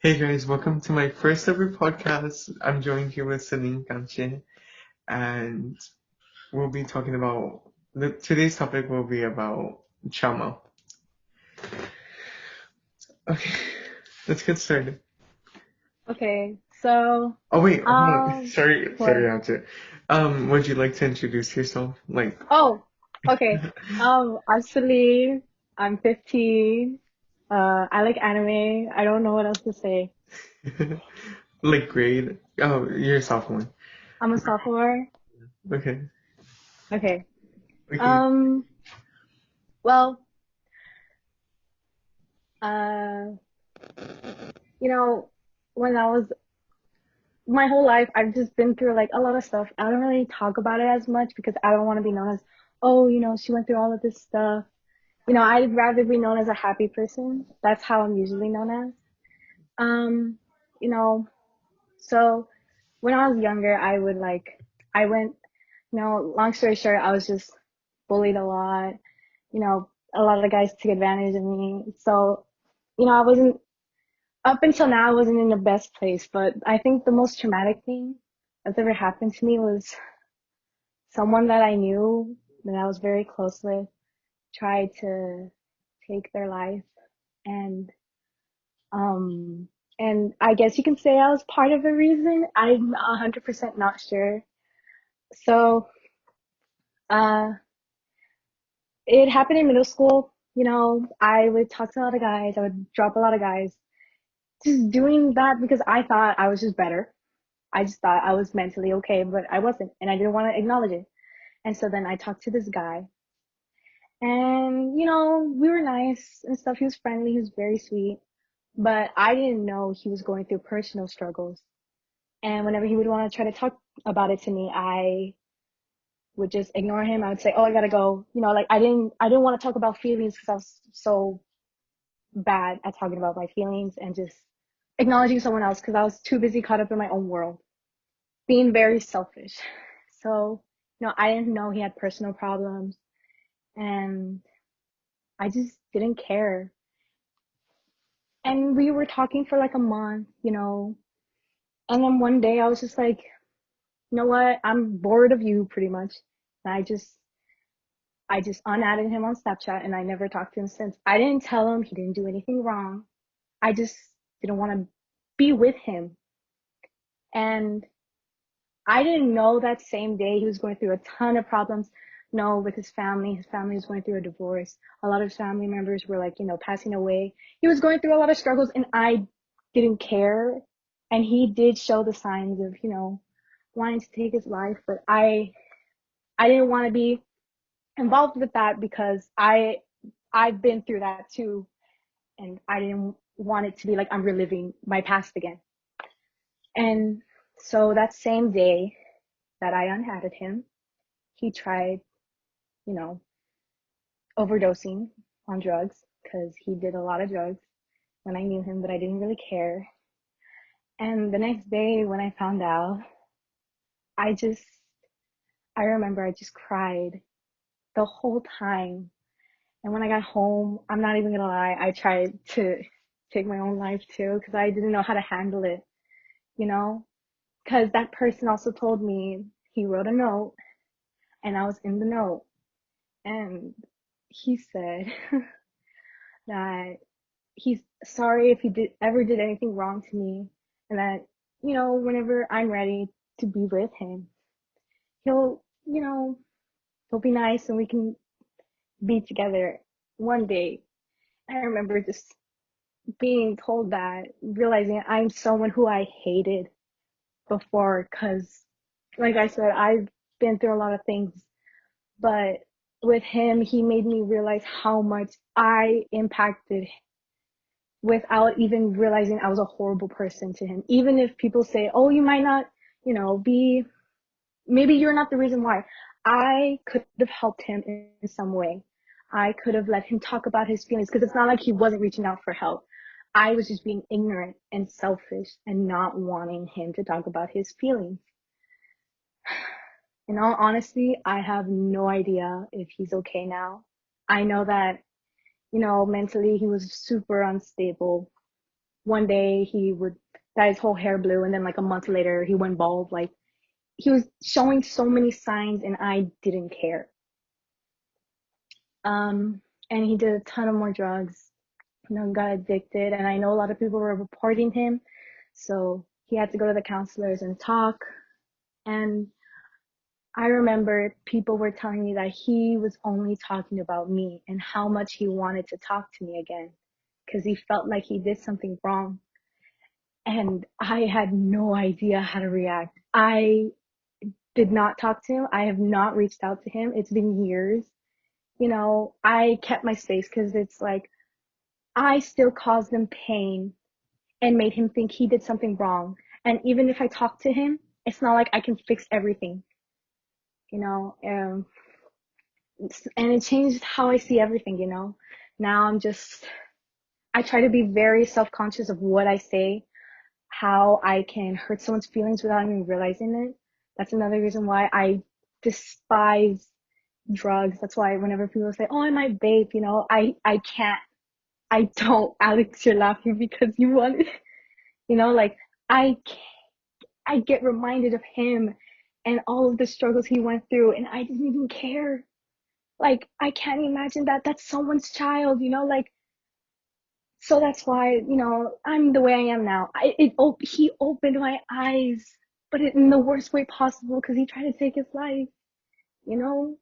Hey guys, welcome to my first ever podcast. I'm joined here with Celine Kanche, and we'll be talking about today's topic will be about trauma. Okay, let's get started. Okay, so Oh wait, hold on. um Sorry, what? Ante. Would you like to introduce yourself? Oh, okay. Actually, I'm 15. I like anime. I don't know what else to say. like grade? Oh, you're a sophomore. I'm a sophomore. Okay, Okay. okay. Um, well, uh, you know, when I was my whole life, I've just been through like a lot of stuff. I don't really talk about it as much because I don't want to be known as, oh, she went through all of this stuff. I'd rather be known as a happy person. That's how I'm usually known as. Um, you know, so when I was younger, I went, long story short, I was just bullied a lot. A lot of the guys took advantage of me. So, I wasn't, up until now, I wasn't in the best place. But I think the most traumatic thing that's ever happened to me was someone that I knew, that I was very close with, tried to take their life. And Um, and I guess you can say I was part of the reason. I'm 100% not sure. So, uh, it happened in middle school. I would talk to a lot of guys. I would drop a lot of guys. Just doing that because I thought I was just better. I just thought I was mentally okay, but I wasn't, and I didn't want to acknowledge it. And so then I talked to this guy, and we were nice and stuff. He was friendly. He was very sweet, but I didn't know he was going through personal struggles. And whenever he would want to try to talk about it to me, I would just ignore him. I would say, "Oh, I gotta go." Like I didn't want to talk about feelings because I was so bad at talking about my feelings and just acknowledging someone else because I was too busy caught up in my own world, being very selfish. So, I didn't know he had personal problems, and I just didn't care. And we were talking for like a month, and then one day I was just like, you know what? I'm bored of you pretty much. And I just unadded him on Snapchat and I never talked to him since. I didn't tell him he didn't do anything wrong. I just didn't want to be with him. And I didn't know that same day he was going through a ton of problems. No, with his family. His family was going through a divorce. A lot of his family members were like, passing away. He was going through a lot of struggles and I didn't care. And he did show the signs of, wanting to take his life, but I didn't want to be involved with that because I've been through that too, and I didn't want it to be like I'm reliving my past again. And so that same day that I unadded him, he tried, you know, overdosing on drugs because he did a lot of drugs when I knew him, but I didn't really care. And the next day when I found out, I just, I remember I just cried the whole time. And when I got home, I'm not even gonna lie, I tried to take my own life too because I didn't know how to handle it, you know? Because that person also told me he wrote a note and I was in the note. And he said that he's sorry if he ever did anything wrong to me, and that, whenever I'm ready to be with him, he'll, he'll be nice and we can be together one day. I remember just being told that, realizing I'm someone who I hated before, because, like I said, I've been through a lot of things, but with him, he made me realize how much I impacted without even realizing I was a horrible person to him. Even if people say, oh, you might not, be, maybe you're not the reason why. I could have helped him in some way. I could have let him talk about his feelings because it's not like he wasn't reaching out for help. I was just being ignorant and selfish and not wanting him to talk about his feelings. In all honesty, I have no idea if he's okay now. I know that, mentally he was super unstable. one day he would dye his whole hair blue, and then like a month later he went bald. Like he was showing so many signs, and I didn't care. Um, and he did a ton of more drugs. Got addicted, and I know a lot of people were reporting him, so he had to go to the counselors and talk. And I remember people were telling me that he was only talking about me and how much he wanted to talk to me again because he felt like he did something wrong. And I had no idea how to react. I did not talk to him. I have not reached out to him. It's been years. I kept my space because it's like I still caused him pain and made him think he did something wrong. And even if I talk to him, it's not like I can fix everything, you know. And it changed how I see everything. Now I try to be very self-conscious of what I say, how I can hurt someone's feelings without even realizing it. That's another reason why I despise drugs. That's why whenever people say, "Oh, I might vape," I can't. I don't. Alex, you're laughing because you want it. Like I I get reminded of him and all of the struggles he went through, and I didn't even care. Like I can't imagine that that's someone's child. Like so that's why I'm the way I am now. He opened my eyes, but in the worst way possible because he tried to take his life. You know,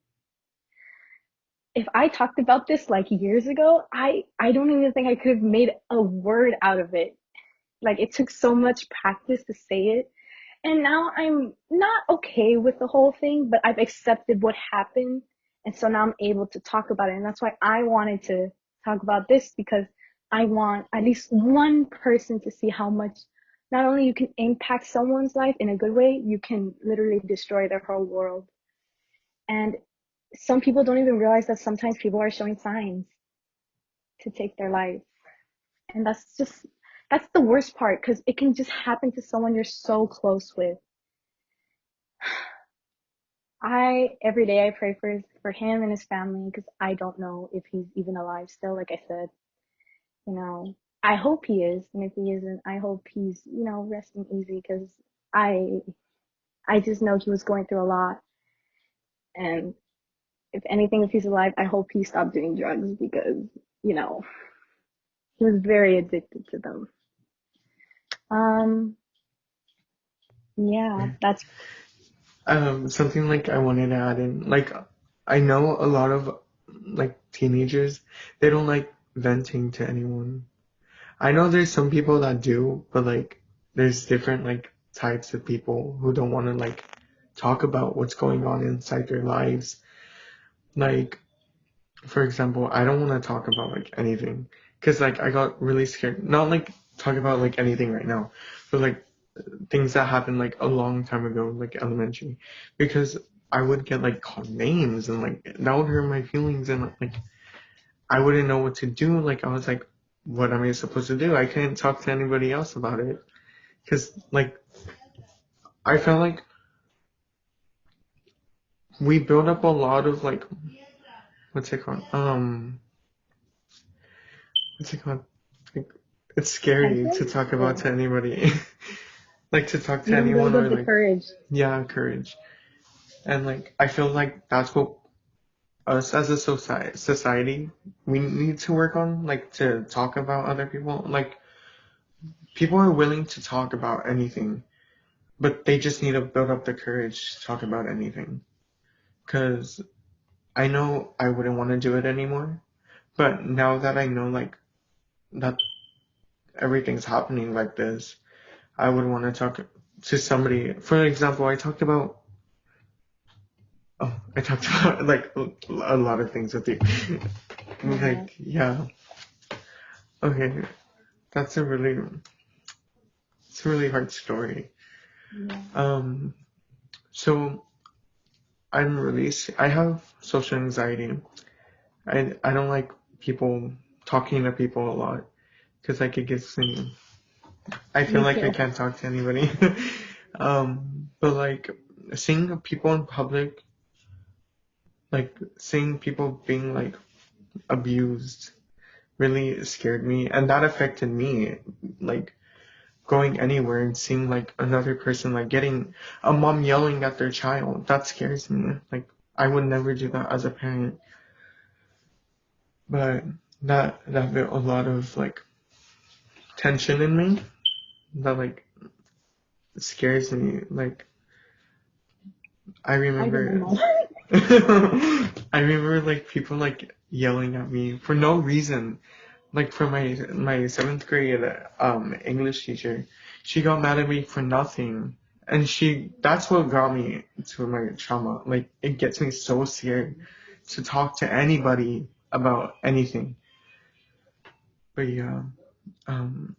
if I talked about this like years ago, I don't even think I could have made a word out of it. Like it took so much practice to say it. And now I'm not okay with the whole thing, but I've accepted what happened. And so now I'm able to talk about it. And that's why I wanted to talk about this because I want at least one person to see how much not only you can impact someone's life in a good way, you can literally destroy their whole world. And some people don't even realize that sometimes people are showing signs to take their life. And that's the worst part because it can just happen to someone you're so close with. I every day I pray for him and his family because I don't know if he's even alive still. Like I said, you know, I hope he is, and if he isn't, I hope he's resting easy because I I just know he was going through a lot, and if anything, if he's alive, I hope he stopped doing drugs because you know he was very addicted to them. Um, yeah, that's Something like I wanted to add in, like I know a lot of like teenagers, they don't like venting to anyone. I know there's some people that do, but like there's different like types of people who don't want to like talk about what's going on inside their lives. Like for example, I don't want to talk about like anything because like I got really scared. Not like talk about like anything right now, but like things that happened like a long time ago, like elementary, because I would get like called names and like that would hurt my feelings and like I wouldn't know what to do. Like I was like, what am I supposed to do? I couldn't talk to anybody else about it because like I felt like we built up a lot of like what's it called? What's it called? Like, it's scary to tension. talk about Oh, to anybody. Like to talk to you don't anyone build or up the like courage. yeah, courage. And like I feel like that's what us as a society we need to work on, like to talk about other people. Like people are willing to talk about anything, but they just need to build up the courage to talk about anything. Cause I know I wouldn't want to do it anymore, but now that I know like that everything's happening like this, I would want to talk to somebody. For example, I talked about like a lot of things with you. Yeah, Like, yeah. Okay. That's it's a really hard story. yeah. Um, so I have social anxiety. I don't like people talking to people a lot because like it gives me, I feel Me like I too. can't talk to anybody. But like seeing people in public, like seeing people being like abused really scared me and that affected me like going anywhere and seeing like another person, like getting a mom yelling at their child. That scares me. Like I would never do that as a parent. But that built a lot of like tension in me that like scares me. Like I I get my remember mom. I remember like people like yelling at me for no reason. Like for my seventh grade English teacher, she got mad at me for nothing. And that's what got me to my trauma. Like it gets me so scared to talk to anybody about anything. But yeah, um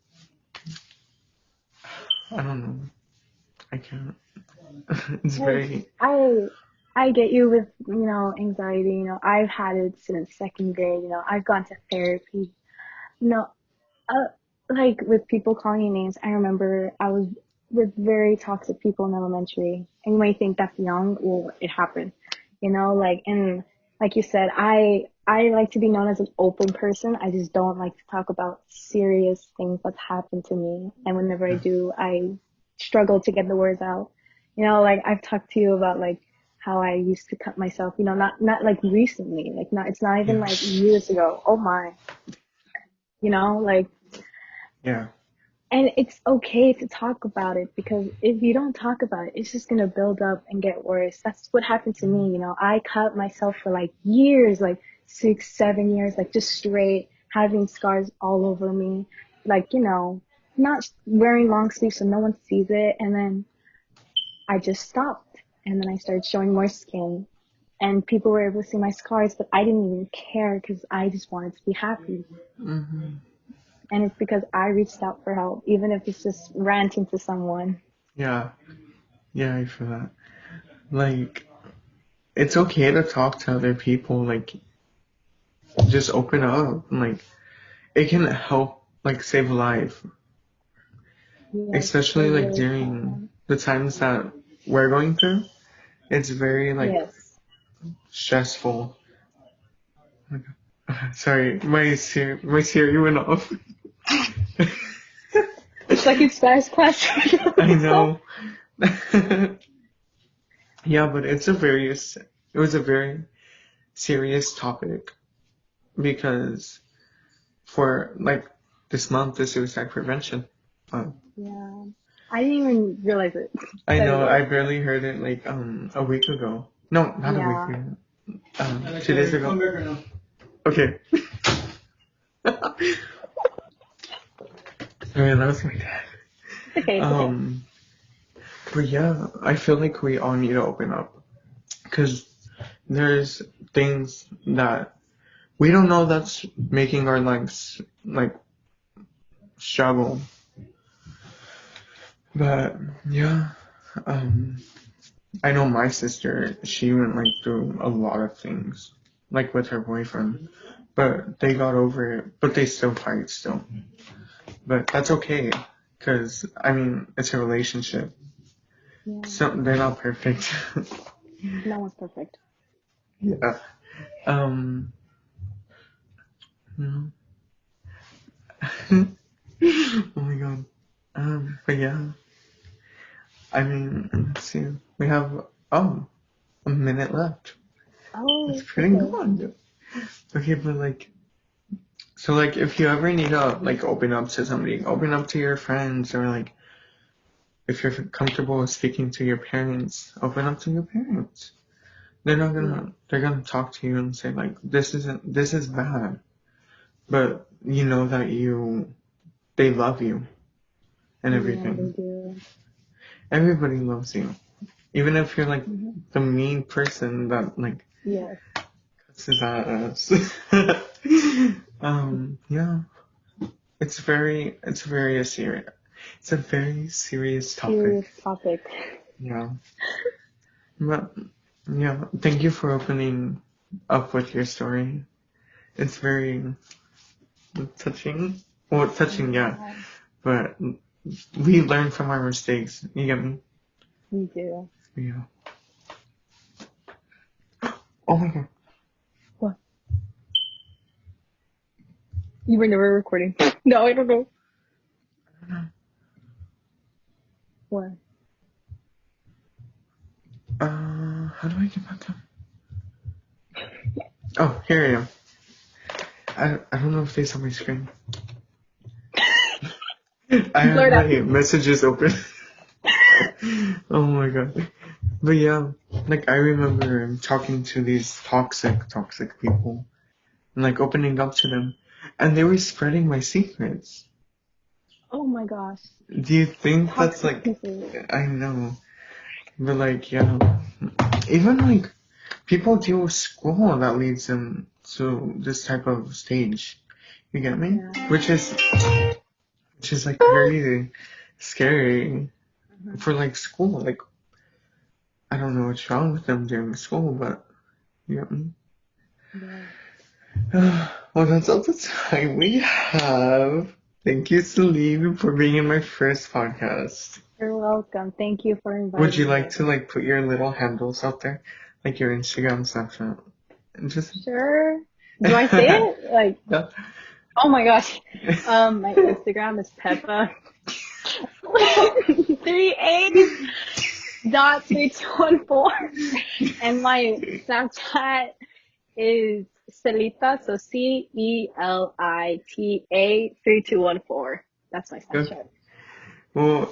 I don't know. I can't. It's Like very I get you with, anxiety. I've had it since second grade. I've gone to therapy. You know, uh, like with people calling you names. I remember I was with very toxic people in elementary, and you might think that's young. Well, it happened. And like you said, I like to be known as an open person. I just don't like to talk about serious things that's happened to me. And whenever I do, I struggle to get the words out. Like I've talked to you about like how I used to cut myself. Not like recently. Like not. It's not even yeah. like years ago. Oh my. Like, Yeah. and it's okay to talk about it, because if you don't talk about it, it's just gonna build up and get worse. That's what happened to me. I cut myself for like years, like 6, 7 years, like just straight having scars all over me, like, not wearing long sleeves so no one sees it. And then I just stopped, and then I started showing more skin, and people were able to see my scars, but I didn't even care because I just wanted to be happy. Hmm. And it's because I reached out for help, even if it's just ranting to someone. Yeah. Yeah, I feel that. Like it's okay to talk to other people, like just open up. Like it can help like save a life. Yes, it Especially like really during can. the times that we're going through. It's very like Yes. stressful. Oh my God. Sorry, my Siri went off. It's like in Spanish class. I know. Yeah, but it was a very serious topic because for like this month is suicide prevention. Um, Yeah. I didn't even realize it, I that it know was. I barely heard it like a week ago. No, not a week Yeah. ago. 2 days ago. Okay. Sorry, that was my dad. It's okay, it's okay. Um, but yeah, I feel like we all need to open up because there's things that we don't know that's making our lives like struggle. But yeah, um, I know my sister, she went like through a lot of things, like with her boyfriend, but they got over it, but they still fight still. But that's okay, cause I mean, it's a relationship. Yeah. So they're not perfect. No one's perfect. Yeah. Um, no. Oh my god. But yeah, I mean, let's see. We have, oh, a minute left. That's Oh, pretty okay. good. Okay, but like, so like if you ever need to like open up to somebody, open up to your friends or like if you're comfortable speaking to your parents, open up to your parents. Yeah. They're gonna talk to you and say like this is bad. But you know that they love you and Yeah, they everything. do. Everybody loves you. Even if you're like Hmm. the mean person that like Yes. cusses at us. Yeah. It's a very serious topic. Serious topic. Yeah. But yeah, thank you for opening up with your story. It's very touching. Well, touching, yeah. Yeah, But we learn from our mistakes. You get me? we do. Yeah. Oh my god. What? You were never recording. No, I don't know. What? How do I get back up? Oh, here I am. I don't know if they saw my screen. I have Blur my that. messages open. Oh my god. But yeah, like I remember talking to these toxic people and like opening up to them, and they were spreading my secrets. Oh my gosh. Do you think that's Toxic like, people. I know, but like, yeah, even like people deal with school that leads them to this type of stage. You get me? Yeah. Which is like very scary Mhm. for like school. Like, I don't know what's wrong with them during school, but you get me? Yeah. Well, that's all the time we have. Thank you, Celine, for being in my first podcast. You're welcome. Thank you for Would you inviting like me. to like put your little handles out there, like your Instagram, Snapchat, and just Sure. Do I say it? Like, yeah. oh my gosh. My Instagram is Peppa 38.3214, and my Snapchat is Celita, so CELITA 3214. That's my Okay. Snapchat. Well,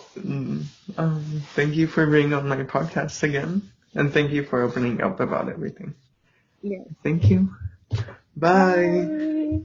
thank you for being on my podcast again, and thank you for opening up about everything. Yes. Thank you. Bye. Bye.